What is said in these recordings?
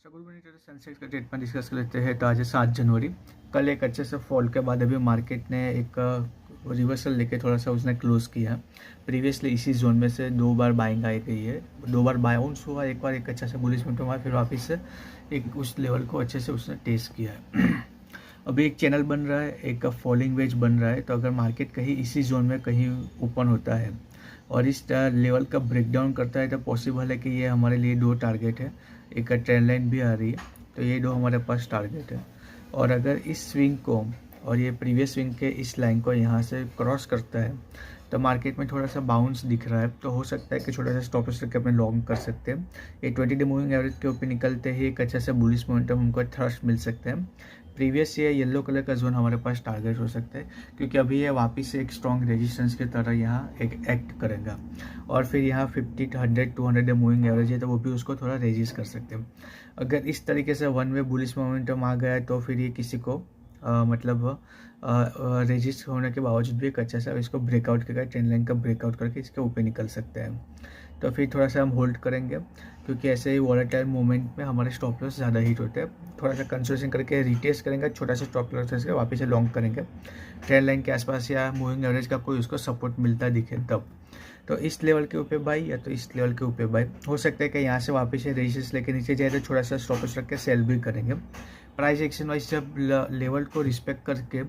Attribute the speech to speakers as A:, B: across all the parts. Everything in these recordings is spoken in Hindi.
A: Good morning. तो सेंसेक्स का ट्रेड में डिस्कस कर लेते हैं। तो आज है 7 जनवरी। कल एक अच्छे से फॉल के बाद अभी मार्केट ने एक रिवर्सल लेके थोड़ा सा उसने क्लोज किया। प्रीवियसली इसी जोन में से 2 बार बाइंग आई गई है, 2 बार बाउंस हुआ, एक बार एक अच्छा सा बुलिश मोमेंटम हुआ, फिर वापस से एक उस लेवल को अच्छे से उसने टेस्ट किया है। अभी एक चैनल बन रहा है, एक फॉलिंग वेज बन रहा है। तो अगर मार्केट कहीं इसी जोन में कहीं ओपन होता है और इस लेवल का ब्रेकडाउन करता है तो पॉसिबल है कि ये हमारे लिए 2 टारगेट है। एक ट्रेंड लाइन भी आ रही है, तो ये 2 हमारे पास टारगेट है। और अगर इस स्विंग को और ये प्रीवियस स्विंग के इस लाइन को यहाँ से क्रॉस करता है तो मार्केट में थोड़ा सा बाउंस दिख रहा है, तो हो सकता है कि छोटा सा स्टॉप लॉस रख के अपने लॉन्ग कर सकते हैं। ये 20 डे मूविंग एवरेज के ऊपर निकलते ही एक अच्छा सा बुलिश मोमेंटम हमको थ्रस्ट मिल सकते हैं। प्रीवियस ये येलो कलर का जोन हमारे पास टारगेट हो सकता है, क्योंकि अभी ये वापस से एक स्ट्रॉन्ग रेजिस्टेंस की तरह यहाँ एक एक्ट करेगा। और फिर यहाँ 50 to 100 200 डे मूविंग एवरेज है, तो वो भी उसको थोड़ा रेजिस्ट कर सकते हैं। अगर इस तरीके से वन वे बुलिश मोमेंटम आ गया है तो फिर ये किसी को रेजिस्ट होने के बावजूद भी एक अच्छा सा इसको ब्रेकआउट करके ट्रेंड लाइन का ब्रेकआउट करके इसके ऊपर निकल सकते हैं। तो फिर थोड़ा सा हम होल्ड करेंगे, क्योंकि ऐसे ही वॉलेटाइल मोमेंट में हमारे स्टॉप लॉस ज़्यादा हिट होते हैं। थोड़ा सा कंसिडरेशन करके रिटेस्ट करेंगे, छोटा सा स्टॉप लॉस करके वापस से लॉन्ग करेंगे ट्रेंड लाइन के आसपास या मूविंग एवरेज का कोई उसको सपोर्ट मिलता दिखे तब। तो इस लेवल के ऊपर बाई या तो इस लेवल के ऊपर बाई हो सकता है कि यहाँ से वापस से रेजिस्टेंस लेके नीचे जाए तो थोड़ा सा स्टॉप लॉस रख के सेल भी करेंगे। प्राइस एक्शन वाइज जब लेवल को रिस्पेक्ट करके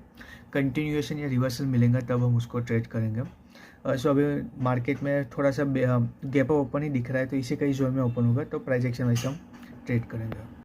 A: कंटिन्यूएशन या रिवर्सल मिलेंगे तब हम उसको ट्रेड करेंगे। सो अभी मार्केट में थोड़ा सा गैप ओपन ही दिख रहा है, तो इसी कई जोन में ओपन होगा तो प्राइस एक्शन वाइज हम ट्रेड करेंगे।